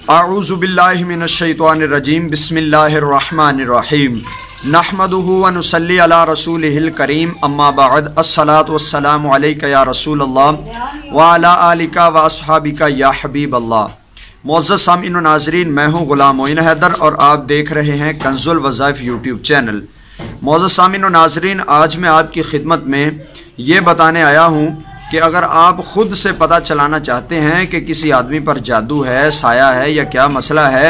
अऊज़ु बिल्लाहि मिनश्शैतानिर रजीम बिस्मिल्लाहिर्रहमानिर्रहीम नहमदुहु व नुसल्ली अला रसूलिहिल करीम अम्मा बाद अस्सलातु वस्सलामु अलैका या रसूलल्लाह व अला आलिका व अस्हाबिका या हबीबल्लाह। मुअज़्ज़ज़ सामीन व नाज़रीन, मैं हूँ ग़ुलाम मोइन हैदर और आप देख रहे हैं कंज़ुल वज़ाइफ़ यूट्यूब चैनल। मुअज़्ज़ज़ सामीन व नाज़रीन, आज मैं आपकी खिदमत में ये बताने आया हूँ कि अगर आप ख़ुद से पता चलाना चाहते हैं कि किसी आदमी पर जादू है, साया है या क्या मसला है,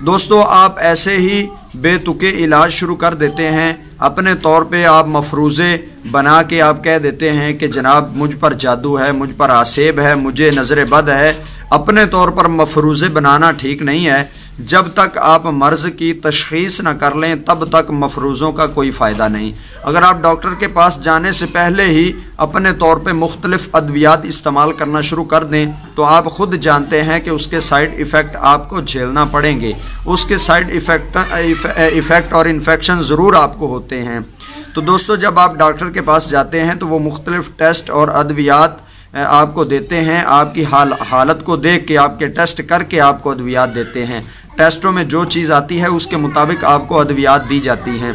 दोस्तों आप ऐसे ही बेतुके इलाज शुरू कर देते हैं। अपने तौर पे आप मफरूज़े बना के आप कह देते हैं कि जनाब मुझ पर जादू है, मुझ पर आसेब है, मुझे नज़र बद है। अपने तौर पर मफरूज़े बनाना ठीक नहीं है। जब तक आप मर्ज़ की तशख़ीस न कर लें तब तक मफरूज़ों का कोई फ़ायदा नहीं। अगर आप डॉक्टर के पास जाने से पहले ही अपने तौर पे मुख्तलिफ़ अद्वियात इस्तेमाल करना शुरू कर दें तो आप ख़ुद जानते हैं कि उसके साइड इफ़ेक्ट आपको झेलना पड़ेंगे। उसके साइड इफ़ेक्ट और इन्फेक्शन ज़रूर आपको होते हैं। तो दोस्तों, जब आप डॉक्टर के पास जाते हैं तो वो मुख्तलिफ़ टेस्ट और अद्वियात आपको देते हैं। आपकी हालत को देख के, आपके टेस्ट करके आपको अद्वियात देते हैं। टेस्टों में जो चीज़ आती है उसके मुताबिक आपको अद्वियात दी जाती हैं।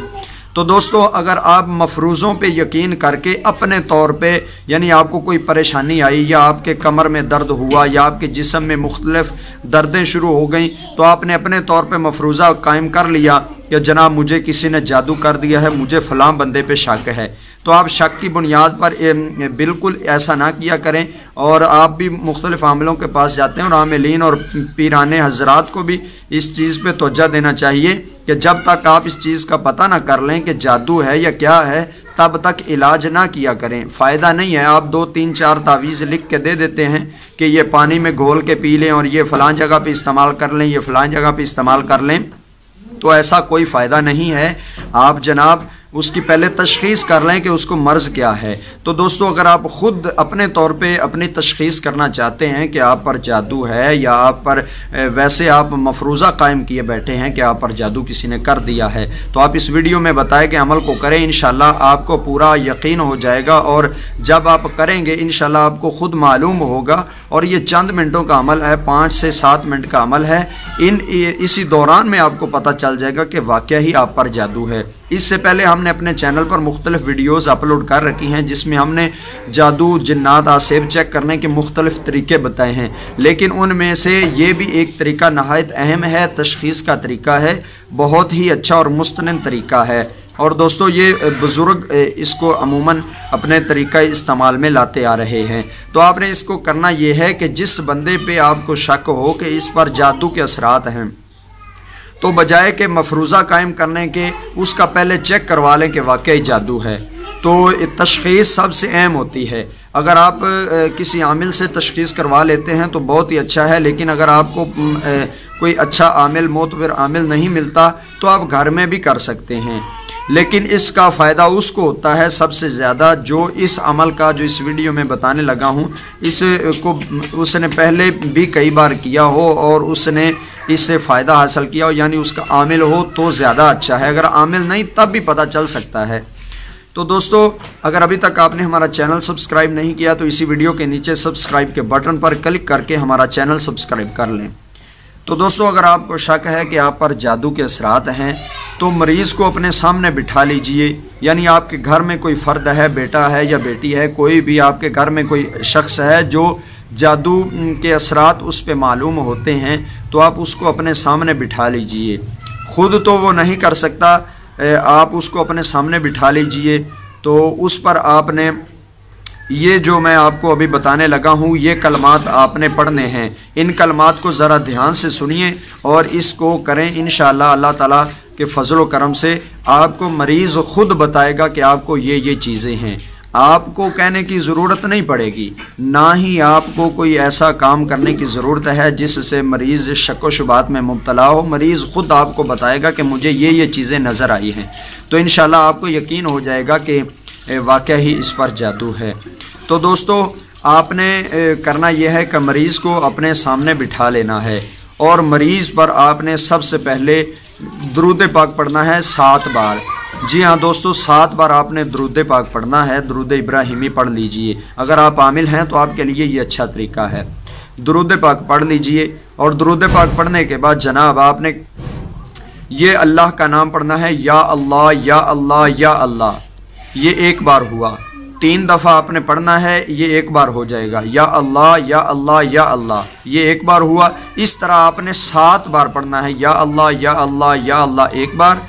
तो दोस्तों, अगर आप मफरूज़ों पे यकीन करके अपने तौर पे, यानी आपको कोई परेशानी आई या आपके कमर में दर्द हुआ या आपके जिस्म में मुख्तलिफ़ दर्दें शुरू हो गई, तो आपने अपने तौर पे मफरूज़ा कायम कर लिया कि जनाब मुझे किसी ने जादू कर दिया है, मुझे फ़लाँ बंदे पे शक है। तो आप शक की बुनियाद पर बिल्कुल ऐसा ना किया करें। और आप भी मुख्तलिफ़ आमिलों के पास जाते हैं और आमिलीन और पीराने हज़रात को भी इस चीज़ पे तवज्जो देना चाहिए कि जब तक आप इस चीज़ का पता ना कर लें कि जादू है या क्या है, तब तक इलाज ना किया करें। फ़ायदा नहीं है। आप 2-3-4 तावीज़ लिख के दे देते हैं कि ये पानी में घोल के पी लें और ये फ़लाँ जगह पे इस्तेमाल कर लें, ये फ़लाँ जगह पे इस्तेमाल कर लें, तो ऐसा कोई फ़ायदा नहीं है। आप जनाब उसकी पहले तशख़ीस कर लें कि उसको मर्ज़ क्या है। तो दोस्तों, अगर आप ख़ुद अपने तौर पे अपनी तशख़ीस करना चाहते हैं कि आप पर जादू है या आप पर वैसे आप मफरूज़ा कायम किए बैठे हैं कि आप पर जादू किसी ने कर दिया है, तो आप इस वीडियो में बताएं कि अमल को करें। इंशाल्लाह आपको पूरा यकीन हो जाएगा और जब आप करेंगे इंशाल्लाह आपको ख़ुद मालूम होगा। और ये चंद मिनटों का अमल है, 5 से 7 मिनट का अमल है। इसी दौरान में आपको पता चल जाएगा कि वाकई ही आप पर जादू है। इससे पहले हमने अपने चैनल पर मुख्तलिफ़ वीडियोज़ अपलोड कर रखी हैं जिसमें हमने जादू, जिन्नात, आसेब चेक करने के मुख्तलिफ़ तरीके बताए हैं, लेकिन उनमें से ये भी एक तरीका नहायत अहम है, तशख़ीस का तरीका है, बहुत ही अच्छा और मुस्तनद तरीका है। और दोस्तों, ये बुज़ुर्ग इसको अमूमन अपने तरीक़ा इस्तेमाल में लाते आ रहे हैं। तो आपने इसको करना ये है कि जिस बंदे पे आपको शक हो कि इस पर जादू के असरात हैं, तो बजाय के मफरूज़ा कायम करने के उसका पहले चेक करवा लें कि वाकई जादू है। तो तशख़ीस सबसे अहम होती है। अगर आप किसी आमिल से तशख़ीस करवा लेते हैं तो बहुत ही अच्छा है, लेकिन अगर आपको कोई अच्छा आमिल, मोतबर आमिल नहीं मिलता तो आप घर में भी कर सकते हैं। लेकिन इसका फ़ायदा उसको होता है सबसे ज़्यादा जो इस अमल का, जो इस वीडियो में बताने लगा हूँ, इसको उसने पहले भी कई बार किया हो और उसने इससे फ़ायदा हासिल किया हो, यानी उसका आमिल हो तो ज़्यादा अच्छा है। अगर आमिल नहीं तब भी पता चल सकता है। तो दोस्तों, अगर अभी तक आपने हमारा चैनल सब्सक्राइब नहीं किया तो इसी वीडियो के नीचे सब्सक्राइब के बटन पर क्लिक करके हमारा चैनल सब्सक्राइब कर लें। तो दोस्तों, अगर आपको शक है कि आप पर जादू के असरात हैं तो मरीज़ को अपने सामने बिठा लीजिए। यानी आपके घर में कोई फ़र्द है, बेटा है या बेटी है, कोई भी आपके घर में कोई शख्स है जो जादू के असरात उस पे मालूम होते हैं, तो आप उसको अपने सामने बिठा लीजिए। ख़ुद तो वो नहीं कर सकता, आप उसको अपने सामने बिठा लीजिए। तो उस पर आपने ये जो मैं आपको अभी बताने लगा हूँ, ये कलमात आपने पढ़ने हैं। इन कलमात को ज़रा ध्यान से सुनिए और इसको करें। इंशाअल्लाह अल्लाह ताला के फजल व करम से आपको मरीज़ ख़ुद बताएगा कि आपको ये चीज़ें हैं। आपको कहने की ज़रूरत नहीं पड़ेगी, ना ही आपको कोई ऐसा काम करने की ज़रूरत है जिससे मरीज़ शक व शुबात में मुब्तला हो। मरीज़ ख़ुद आपको बताएगा कि मुझे ये चीज़ें नज़र आई हैं। तो इंशाअल्लाह आपको यकीन हो जाएगा कि वाकई ही इस पर जादू है। तो दोस्तों, आपने करना यह है कि मरीज़ को अपने सामने बिठा लेना है और मरीज़ पर आपने सबसे पहले दुरूद पाक पढ़ना है 7 बार। जी हाँ दोस्तों, 7 बार आपने दुरूद पाक पढ़ना है। दुरूद इब्राहिमी पढ़ लीजिए। अगर आप आमिल हैं तो आपके लिए ये अच्छा तरीका है। दुरूद पाक पढ़ लीजिए और दुरूद पाक पढ़ने के बाद जनाब आपने ये अल्लाह का नाम पढ़ना है, या अल्लाह या अल्लाह या अल्लाह। ये एक बार हुआ। 3 दफ़ा आपने पढ़ना है, ये एक बार हो जाएगा, या अल्लाह या अल्लाह या अल्लाह, ये एक बार हुआ। इस तरह आपने 7 बार पढ़ना है, या अल्लाह या अल्लाह या अल्लाह एक बार,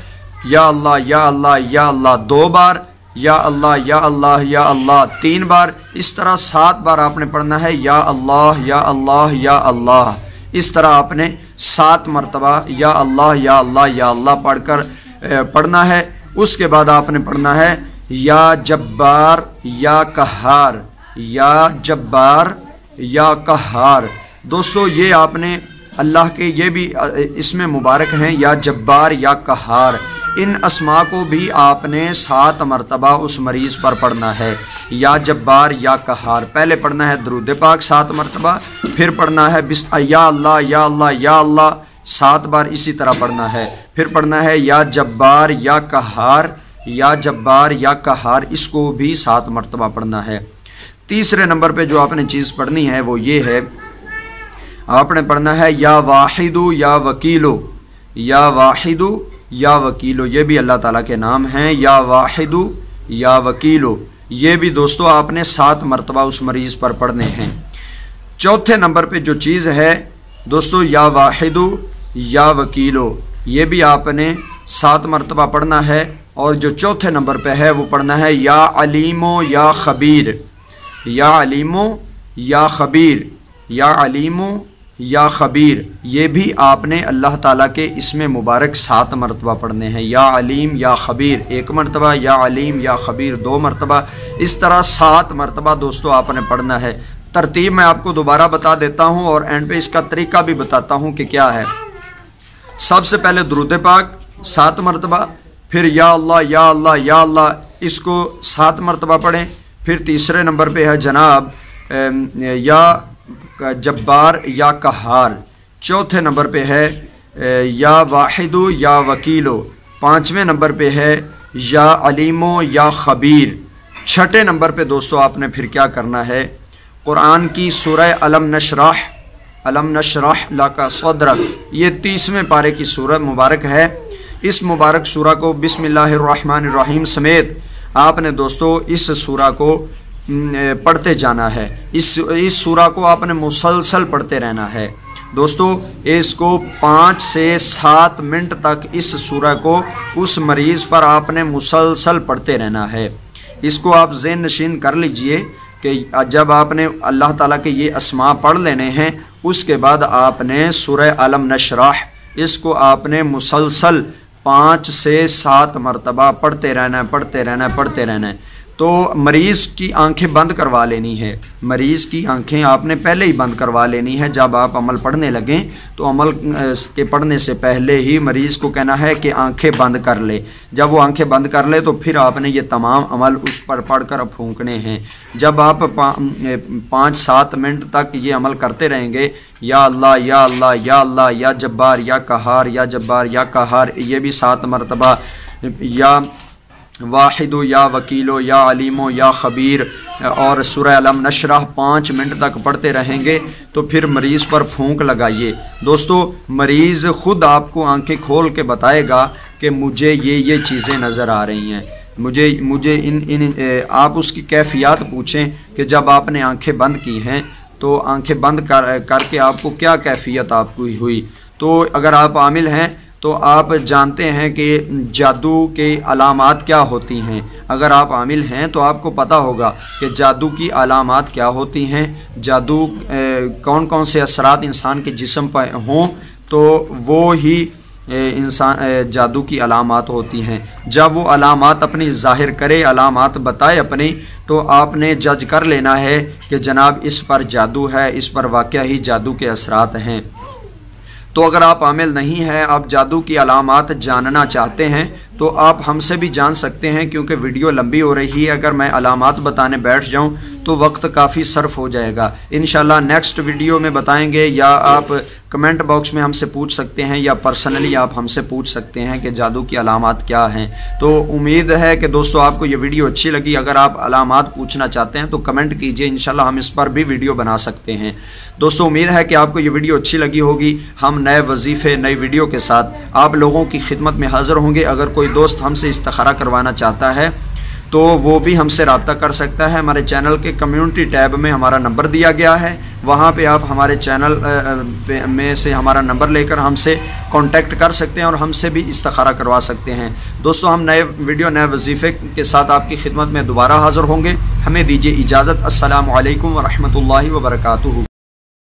या अल्लाह या अल्लाह या अल्लाह 2 बार, या अल्लाह या अल्लाह या अल्लाह 3 बार। इस तरह 7 बार आपने पढ़ना है, या अल्लाह या अल्लाह या अल्लाह। इस तरह आपने 7 मरतबा या अल्लाह या अल्लाह या अल्लाह पढ़कर पढ़ना है। उसके बाद आपने पढ़ना है, या जब्बार या कहार, या जब्बार या कहार। दोस्तों ये आपने अल्लाह के ये भी इसमें मुबारक हैं, या जब्बार या कहार। इन अस्मा को भी आपने 7 मरतबा उस मरीज़ पर पढ़ना है, या जब्बार या कहार। पहले पढ़ना है दरूद पाक 7 मरतबा, फिर पढ़ना है या अल्लाह या अल्लाह या अल्लाह 7 बार इसी तरह पढ़ना है। फिर पढ़ना है या जब्बार या कहार, या जब्बार या कहार, इसको भी 7 मरतबा पढ़ना है। तीसरे नंबर पे जो आपने चीज़ पढ़नी है वो ये है, आपने पढ़ना है या वाहिदु या वकीलो, या वाहिदु या वकीलो। ये भी अल्लाह ताला के नाम हैं, या वाहिदु या वकीलो। ये भी दोस्तों आपने 7 मरतबा उस मरीज़ पर पढ़ने हैं। चौथे नंबर पे जो चीज़ है दोस्तों, या वाहिदु या वकीलो, ये भी आपने 7 मरतबा पढ़ना है। और जो चौथे नंबर पे है वो पढ़ना है, या अलीमो या खबीर, या अलीमो या खबीर, या अलीमो या खबीर। ये भी आपने अल्लाह ताला के इसमें मुबारक 7 मरतबा पढ़ने हैं, या अलीम या खबीर 1 मरतबा, या अलीम या खबीर 2 मरतबा। इस तरह 7 मरतबा दोस्तों आपने पढ़ना है। तरतीब मैं आपको दोबारा बता देता हूँ और एंड पे इसका तरीका भी बताता हूँ कि क्या है। सबसे पहले दुरूद पाक 7 मरतबा, फिर या अल्लाह या अल्लाह या अल्लाह, इसको 7 मरतबा पढ़ें। फिर तीसरे नंबर पे है जनाब या जब्बार या कहार। चौथे नंबर पे है या वाहिदु या वकीलो। 5वें नंबर पे है या अलीमो या खबीर। 6ठे नंबर पे दोस्तों आपने फिर क्या करना है, कुरान की सूरह अलम नशराह लका सदरक, ये 30वें पारे की सूरह मुबारक है। इस मुबारक सूरा को बिस्मिल्लाहिर्रहमानिर्रहीम समेत आपने दोस्तों इस सूरा को पढ़ते जाना है। इस सूरा को आपने मुसलसल पढ़ते रहना है दोस्तों। इसको 5 से 7 मिनट तक इस सूरा को उस मरीज़ पर आपने मुसलसल पढ़ते रहना है। इसको आप ज़हन नशीन कर लीजिए कि जब आपने अल्लाह ताला के ये अस्मा पढ़ लेने हैं, उसके बाद आपने सूरह अलम नशराह इसको आपने मुसलसल 5 से 7 मरतबा पढ़ते रहना है। तो मरीज़ की आंखें बंद करवा लेनी है। मरीज़ की आंखें आपने पहले ही बंद करवा लेनी है। जब आप अमल पढ़ने लगें तो अमल के पढ़ने से पहले ही मरीज़ को कहना है कि आंखें बंद कर ले। जब वो आंखें बंद कर ले तो फिर आपने ये तमाम अमल उस पर पढ़कर फूंकने हैं। जब आप 5-7 मिनट तक ये अमल करते रहेंगे, या अल्लाह या अल्लाह या अल्लाह, या जब्बार या कहार, या जब्बार या कहार, ये भी 7 मरतबा, या वाहिदो या वकीलो या अलीमो या खबीर, और सूरह अलम नशराह 5 मिनट तक पढ़ते रहेंगे तो फिर मरीज़ पर फूंक लगाइए। दोस्तों मरीज़ ख़ुद आपको आंखें खोल के बताएगा कि मुझे ये चीज़ें नज़र आ रही हैं, मुझे इन आप उसकी कैफियत पूछें कि जब आपने आंखें बंद की हैं तो आंखें बंद करके आपको क्या कैफियत आपको हुई। तो अगर आप आमिल हैं तो आप जानते हैं कि जादू के अलामात क्या होती हैं। अगर आप आमिल हैं तो आपको पता होगा कि जादू की अलामात क्या होती हैं, जादू कौन कौन से असरात इंसान के जिस्म पर हों तो वो ही इंसान जादू की अलामात होती हैं। जब वो अलामात अपनी ज़ाहिर करे, अलामात बताए अपनी, तो आपने जज कर लेना है कि जनाब इस पर जादू है, इस पर वाक़या ही जादू के असरात हैं। तो अगर आप आमिल नहीं हैं, आप जादू की अलामात जानना चाहते हैं तो आप हमसे भी जान सकते हैं, क्योंकि वीडियो लंबी हो रही है। अगर मैं अलामात बताने बैठ जाऊं तो वक्त काफ़ी सर्फ हो जाएगा। इंशाल्लाह नेक्स्ट वीडियो में बताएंगे, या आप कमेंट बॉक्स में हमसे पूछ सकते हैं या पर्सनली आप हमसे पूछ सकते हैं कि जादू की अलामात क्या हैं। तो उम्मीद है कि दोस्तों आपको ये वीडियो अच्छी लगी। अगर आप अलामात पूछना चाहते हैं तो कमेंट कीजिए, इंशाल्लाह हम इस पर भी वीडियो बना सकते हैं। दोस्तों उम्मीद है कि आपको ये वीडियो अच्छी लगी होगी। हम नए वजीफ़े नई वीडियो के साथ आप लोगों की खिदमत में हाज़िर होंगे। अगर कोई दोस्त हमसे इस्तिखारा करवाना चाहता है तो वो भी हमसे रब्ता कर सकता है। हमारे चैनल के कम्युनिटी टैब में हमारा नंबर दिया गया है, वहाँ पे आप हमारे चैनल में से हमारा नंबर लेकर हमसे कांटेक्ट कर सकते हैं और हमसे भी इस्तिखारा करवा सकते हैं। दोस्तों हम नए वीडियो नए वजीफ़े के साथ आपकी खिदमत में दोबारा हाज़िर होंगे। हमें दीजिए इजाज़त। अस्सलामु अलैकुम व रहमतुल्लाहि व बरकातुहू।